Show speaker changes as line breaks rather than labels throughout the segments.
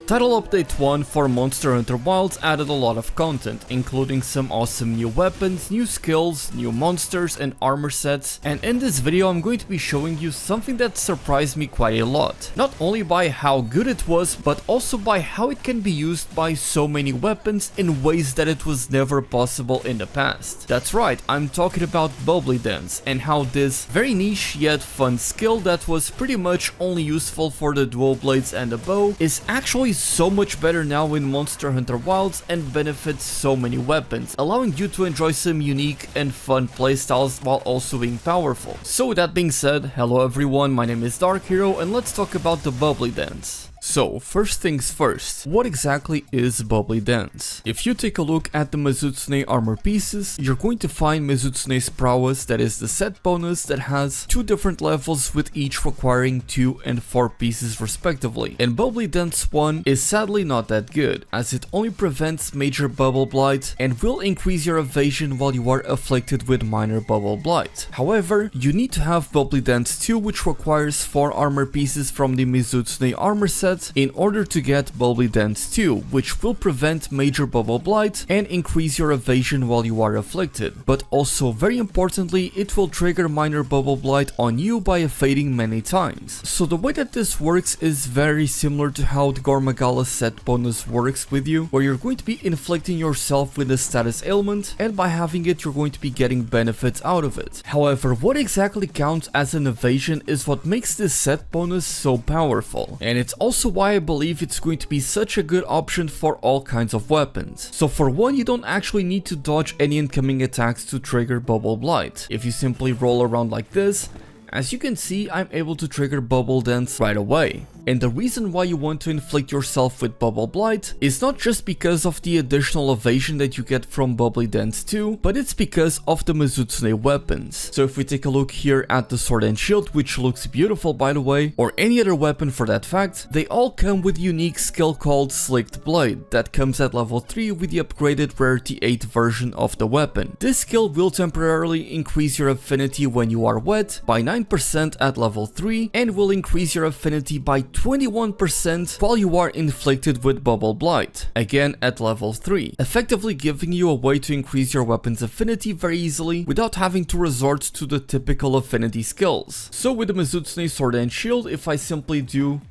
Title Update 1 for Monster Hunter Wilds added a lot of content, including some awesome new weapons, new skills, new monsters and armor sets, and in this video I'm going to be showing you something that surprised me quite a lot. Not only by how good it was, but also by how it can be used by so many weapons in ways that it was never possible in the past. That's right, I'm talking about Bubbly Dance, and how this very niche yet fun skill that was pretty much only useful for the dual blades and the bow is actually so much better now in Monster Hunter Wilds and benefits so many weapons, allowing you to enjoy some unique and fun playstyles while also being powerful. So with that being said, hello everyone, my name is Dark Hero and let's talk about the Bubbly Dance. So, first things first, what exactly is Bubbly Dance? If you take a look at the Mizutsune armor pieces, you're going to find Mizutsune's prowess, that is the set bonus that has two different levels with each requiring 2 and 4 pieces respectively. And Bubbly Dance 1 is sadly not that good, as it only prevents major bubble blight and will increase your evasion while you are afflicted with minor bubble blight. However, you need to have Bubbly Dance 2, which requires 4 armor pieces from the Mizutsune armor set in order to get Bubbly Dance 2, which will prevent major bubble blight and increase your evasion while you are afflicted. But also, very importantly, it will trigger minor bubble blight on you by evading many times. So the way that this works is very similar to how the Gormagala set bonus works with you, where you're going to be inflicting yourself with a status ailment, and by having it you're going to be getting benefits out of it. However, what exactly counts as an evasion is what makes this set bonus so powerful, and it's also why I believe it's going to be such a good option for all kinds of weapons. So for one, you don't actually need to dodge any incoming attacks to trigger bubble blight. If you simply roll around like this, as you can see, I'm able to trigger Bubble Dance right away. And the reason why you want to inflict yourself with Bubble Blight is not just because of the additional evasion that you get from Bubbly Dance 2, but it's because of the Mizutsune weapons. So if we take a look here at the Sword and Shield, which looks beautiful by the way, or any other weapon for that fact, they all come with a unique skill called Slicked Blade that comes at level 3 with the upgraded Rarity 8 version of the weapon. This skill will temporarily increase your affinity when you are wet by 9% at level 3 and will increase your affinity by 21% while you are inflicted with Bubble Blight, again at level 3, effectively giving you a way to increase your weapon's affinity very easily without having to resort to the typical affinity skills. So with the Mizutsune Sword and Shield, if I simply do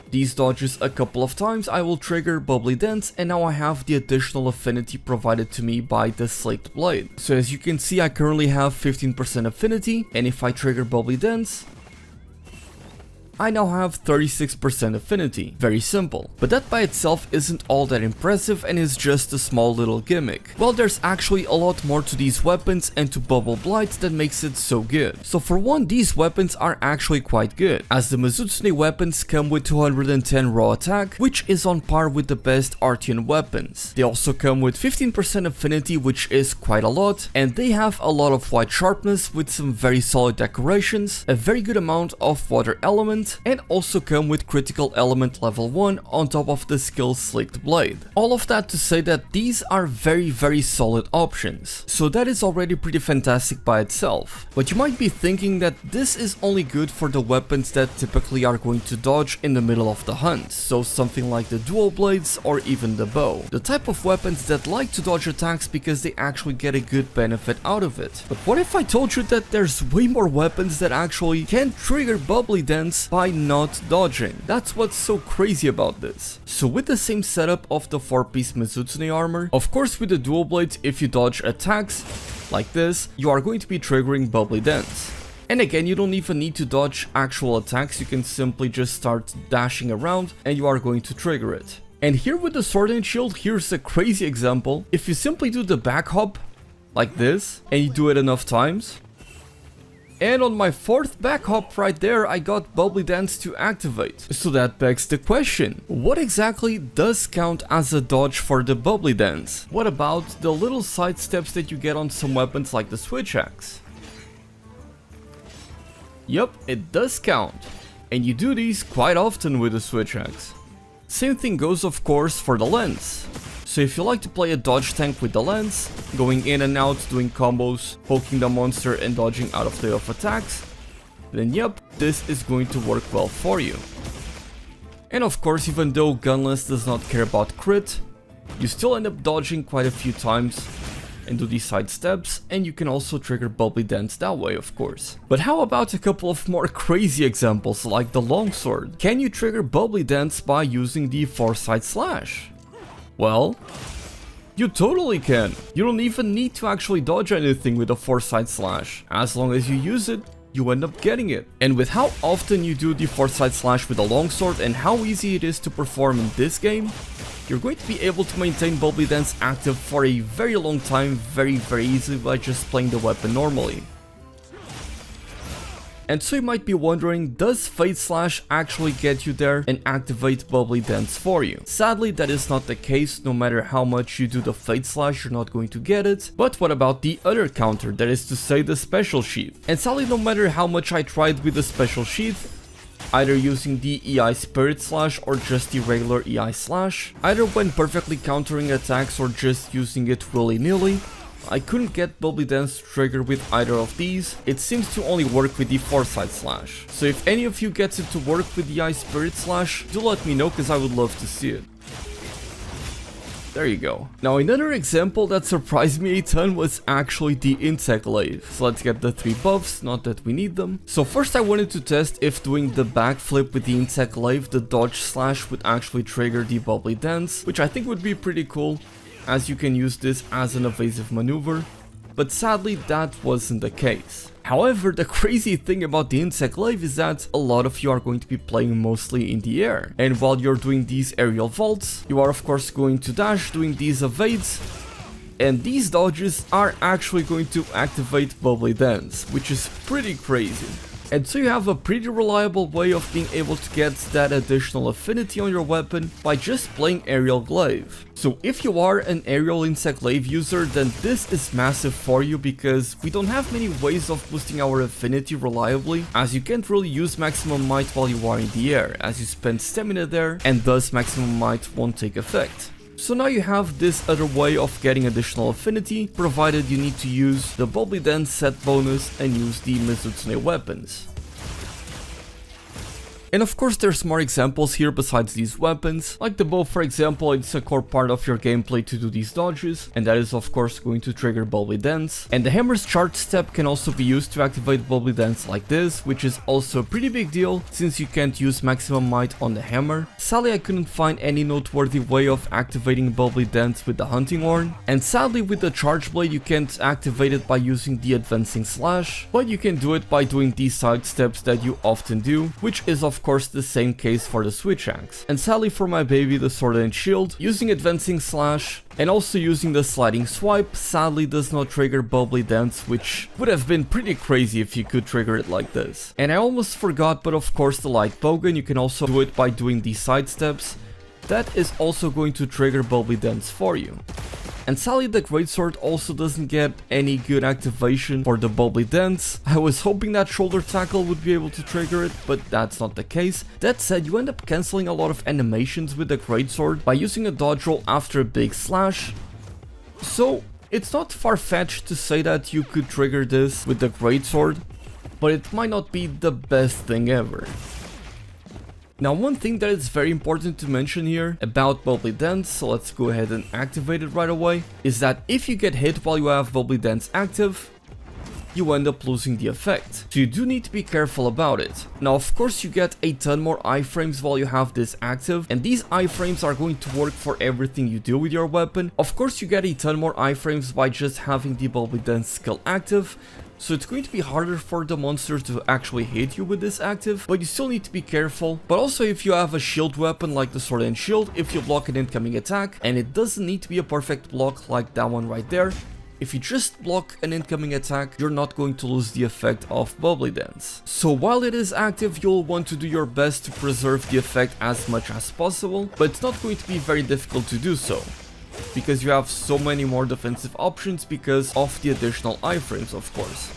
these dodges a couple of times, I will trigger Bubbly Dance, and now I have the additional affinity provided to me by the Slicked Blade. So as you can see, I currently have 15% affinity, and if I trigger Bubbly Dance, I now have 36% affinity. Very simple. But that by itself isn't all that impressive and is just a small little gimmick. Well, there's actually a lot more to these weapons and to Bubble Blight that makes it so good. So for one, these weapons are actually quite good, as the Mizutsune weapons come with 210 raw attack, which is on par with the best Artian weapons. They also come with 15% affinity, which is quite a lot, and they have a lot of white sharpness with some very solid decorations, a very good amount of water element, and also come with critical element level 1 on top of the skill Slicked Blade. All of that to say that these are very solid options. So that is already pretty fantastic by itself. But you might be thinking that this is only good for the weapons that typically are going to dodge in the middle of the hunt, so something like the dual blades or even the bow. The type of weapons that like to dodge attacks because they actually get a good benefit out of it. But what if I told you that there's way more weapons that actually can trigger Bubbly Dance by not dodging? That's what's so crazy about this. So with the same setup of the 4-piece Mizutsune armor, of course with the dual blades, if you dodge attacks like this, you are going to be triggering Bubbly Dance. And again, you don't even need to dodge actual attacks, you can simply just start dashing around and you are going to trigger it. And here with the Sword and Shield, here's a crazy example. If you simply do the back hop like this and you do it enough times, and on my 4th back hop right there, I got Bubbly Dance to activate. So that begs the question, what exactly does count as a dodge for the Bubbly Dance? What about the little side steps that you get on some weapons like the Switch Axe? Yup, it does count. And you do these quite often with the Switch Axe. Same thing goes of course for the lens. So if you like to play a dodge tank with the lens, going in and out, doing combos, poking the monster and dodging out of the attacks, then yep, this is going to work well for you. And of course, even though Gunless does not care about crit, you still end up dodging quite a few times and do these side steps, and you can also trigger Bubbly Dance that way, of course. But how about a couple of more crazy examples like the longsword? Can you trigger Bubbly Dance by using the foresight slash? Well, you totally can. You don't even need to actually dodge anything with a foresight slash. As long as you use it, you end up getting it. And with how often you do the foresight slash with a longsword and how easy it is to perform in this game, you're going to be able to maintain Bubbly Dance active for a very long time very easily by just playing the weapon normally. And so you might be wondering, does Fade Slash actually get you there and activate Bubbly Dance for you? Sadly, that is not the case. No matter how much you do the Fade Slash, you're not going to get it. But what about the other counter, that is to say the Special Sheath? And sadly, no matter how much I tried with the Special Sheath, either using the EI Spirit Slash or just the regular EI Slash, either when perfectly countering attacks or just using it willy-nilly, I couldn't get Bubbly Dance to trigger with either of these. It seems to only work with the Foresight Slash. So if any of you gets it to work with the EI Spirit Slash, do let me know, cause I would love to see it. There you go. Now another example that surprised me a ton was actually the Insect Glaive. So let's get the 3 buffs, not that we need them. So first I wanted to test if doing the backflip with the Insect Glaive, the dodge slash, would actually trigger the Bubbly Dance, which I think would be pretty cool, as you can use this as an evasive maneuver. But sadly that wasn't the case. However, the crazy thing about the Insect Glaive is that a lot of you are going to be playing mostly in the air. And while you're doing these aerial vaults, you are of course going to dash, doing these evades. And these dodges are actually going to activate Bubbly Dance, which is pretty crazy. And so you have a pretty reliable way of being able to get that additional affinity on your weapon by just playing Aerial Glaive. So if you are an Aerial Insect Glaive user, then this is massive for you, because we don't have many ways of boosting our affinity reliably, as you can't really use Maximum Might while you are in the air, as you spend stamina there, and thus Maximum Might won't take effect. So now you have this other way of getting additional affinity, provided you need to use the Bubbly Dance set bonus and use the Mizutsune weapons. And of course there's more examples here besides these weapons, like the bow for example. It's a core part of your gameplay to do these dodges, and that is of course going to trigger Bubbly Dance. And the hammer's charge step can also be used to activate Bubbly Dance like this, which is also a pretty big deal since you can't use Maximum Might on the hammer. Sadly I couldn't find any noteworthy way of activating Bubbly Dance with the hunting horn, and sadly with the charge blade you can't activate it by using the advancing slash, but you can do it by doing these side steps that you often do, which is of course the same case for the switch axe. And sadly for my baby, the sword and shield, using advancing slash and also using the sliding swipe sadly does not trigger Bubbly Dance, which would have been pretty crazy if you could trigger it like this. And I almost forgot, but of course the light bowgun, you can also do it by doing these side steps. That is also going to trigger Bubbly Dance for you. And sadly the greatsword also doesn't get any good activation for the Bubbly Dance. I was hoping that shoulder tackle would be able to trigger it, but that's not the case. That said, you end up cancelling a lot of animations with the greatsword by using a dodge roll after a big slash. So it's not far-fetched to say that you could trigger this with the greatsword, but it might not be the best thing ever. Now one thing that is very important to mention here about Bubbly Dance, so let's go ahead and activate it right away, is that if you get hit while you have Bubbly Dance active, you end up losing the effect. So you do need to be careful about it. Now of course you get a ton more iframes while you have this active, and these iframes are going to work for everything you do with your weapon. Of course you get a ton more iframes by just having the Bubbly Dance skill active, so it's going to be harder for the monster to actually hit you with this active, but you still need to be careful. But also if you have a shield weapon like the sword and shield, if you block an incoming attack, and it doesn't need to be a perfect block like that one right there, if you just block an incoming attack, you're not going to lose the effect of Bubbly Dance. So while it is active, you'll want to do your best to preserve the effect as much as possible, but it's not going to be very difficult to do so, because you have so many more defensive options because of the additional iframes, of course.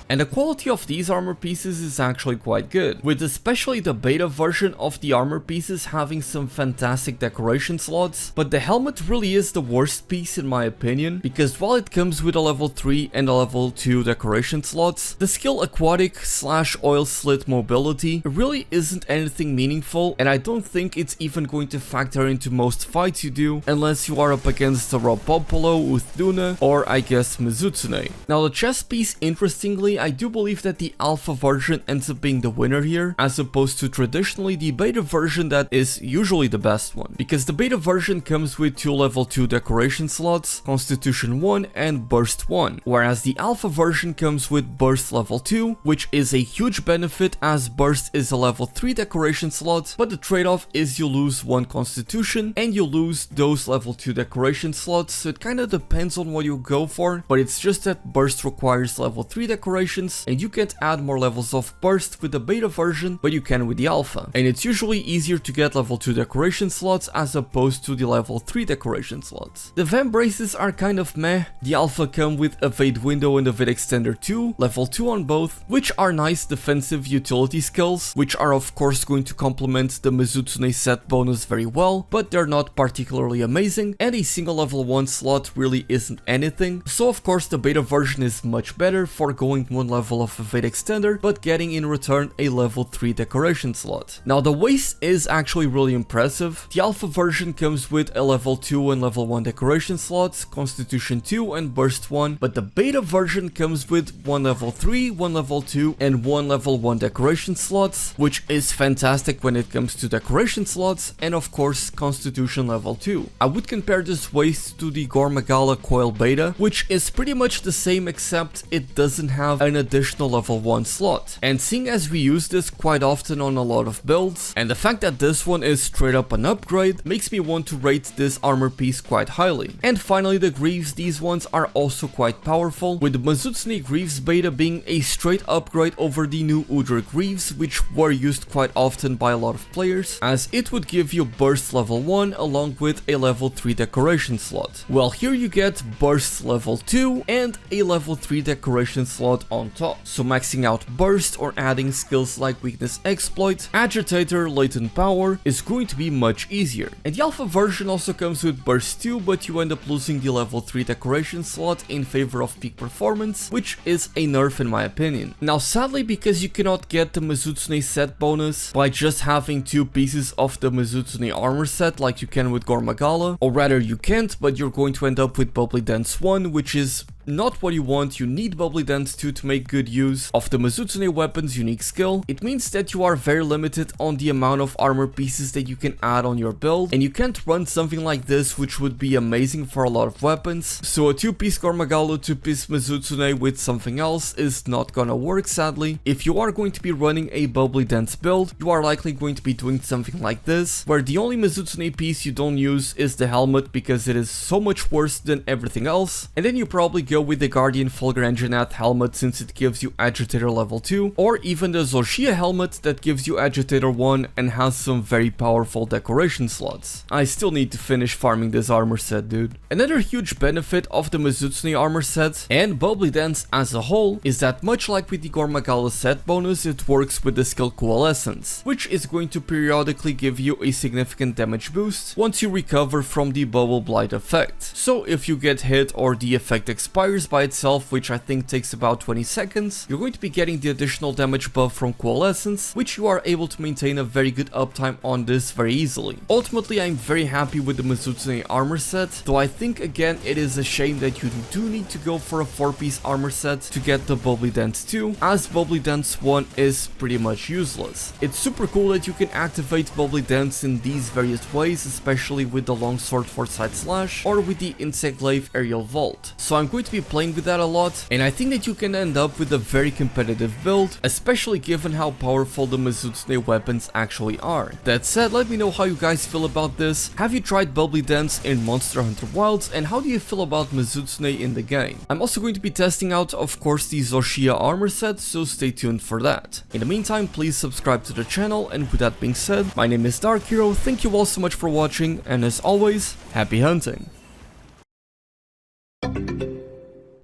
And the quality of these armor pieces is actually quite good, with especially the beta version of the armor pieces having some fantastic decoration slots, but the helmet really is the worst piece in my opinion, because while it comes with a level 3 and a level 2 decoration slots, the skill aquatic / oil slit mobility really isn't anything meaningful, and I don't think it's even going to factor into most fights you do, unless you are up against the Rob Popolo, Uthduna, or I guess Mizutsune. Now the chest piece, interestingly, I do believe that the alpha version ends up being the winner here, as opposed to traditionally the beta version that is usually the best one, because the beta version comes with 2 level 2 decoration slots, Constitution 1 and Burst 1, whereas the alpha version comes with Burst level 2, which is a huge benefit as Burst is a level 3 decoration slot, but the trade-off is you lose 1 Constitution and you lose those level 2 decoration slots, so it kinda depends on what you go for, but it's just that Burst requires level 3 decorations and you can't add more levels of Burst with the beta version, but you can with the alpha, and it's usually easier to get level 2 decoration slots as opposed to the level 3 decoration slots. The Vamp braces are kind of meh. The alpha come with Evade Window and Evade Extender 2, level 2 on both, which are nice defensive utility skills, which are of course going to complement the Mizutsune set bonus very well, but they're not particularly amazing, and a single level 1 slot really isn't anything, so of course the beta version is much better for going 1 level of Evade Extender, but getting in return a level 3 decoration slot. Now the waist is actually really impressive. The alpha version comes with a level 2 and level 1 decoration slots, Constitution 2 and Burst 1, but the beta version comes with 1 level 3, 1 level 2 and 1 level 1 decoration slots, which is fantastic when it comes to decoration slots, and of course Constitution level 2. I would compare this waist to the Gormagala Coil Beta, which is pretty much the same except it doesn't have an additional level 1 slot, and seeing as we use this quite often on a lot of builds, and the fact that this one is straight up an upgrade makes me want to rate this armor piece quite highly. And finally the greaves, these ones are also quite powerful, with the Mizutsune Greaves Beta being a straight upgrade over the new Udra Greaves, which were used quite often by a lot of players, as it would give you Burst level 1 along with a level 3 decoration slot. Well, here you get Burst level 2 and a level 3 decoration slot on top, so maxing out Burst or adding skills like Weakness Exploit, Agitator, Latent Power is going to be much easier. And the alpha version also comes with Burst 2, but you end up losing the level 3 decoration slot in favor of Peak Performance, which is a nerf in my opinion. Now sadly, because you cannot get the Mizutsune set bonus by just having 2 pieces of the Mizutsune armor set like you can with Gormagala, or rather you can't, but you're going to end up with Bubbly Dance 1, which is not what you want. You need Bubbly Dance 2 to make good use of the Mizutsune weapon's unique skill. It means that you are very limited on the amount of armor pieces that you can add on your build, and you can't run something like this, which would be amazing for a lot of weapons. So a 2-piece Gormagala, 2-piece Mizutsune with something else is not gonna work sadly. If you are going to be running a Bubbly Dance build, you are likely going to be doing something like this, where the only Mizutsune piece you don't use is the helmet because it is so much worse than everything else, and then you probably go with the Guardian Fulgur Engineath helmet since it gives you Agitator level 2, or even the Zoshia helmet that gives you Agitator 1 and has some very powerful decoration slots. I still need to finish farming this armor set, dude. Another huge benefit of the Mizutsune armor set and Bubbly Dance as a whole is that much like with the Gormagala set bonus, it works with the skill Coalescence, which is going to periodically give you a significant damage boost once you recover from the Bubble Blight effect. So if you get hit or the effect expires by itself, which I think takes about 20 seconds, you're going to be getting the additional damage buff from Coalescence, which you are able to maintain a very good uptime on this very easily. Ultimately, I'm very happy with the Mizutsune armor set, though I think again it is a shame that you do need to go for a 4-piece armor set to get the Bubbly Dance 2, as Bubbly Dance 1 is pretty much useless. It's super cool that you can activate Bubbly Dance in these various ways, especially with the Longsword Foresight Slash or with the Insect Glaive Aerial Vault. So I'm going to be playing with that a lot, and I think that you can end up with a very competitive build, especially given how powerful the Mizutsune weapons actually are. That said, let me know how you guys feel about this. Have you tried Bubbly Dance in Monster Hunter Wilds, and how do you feel about Mizutsune in the game? I'm also going to be testing out, of course, the Zoshia armor set, so stay tuned for that. In the meantime, please subscribe to the channel, and with that being said, my name is Dark Hero, thank you all so much for watching, and as always, happy hunting!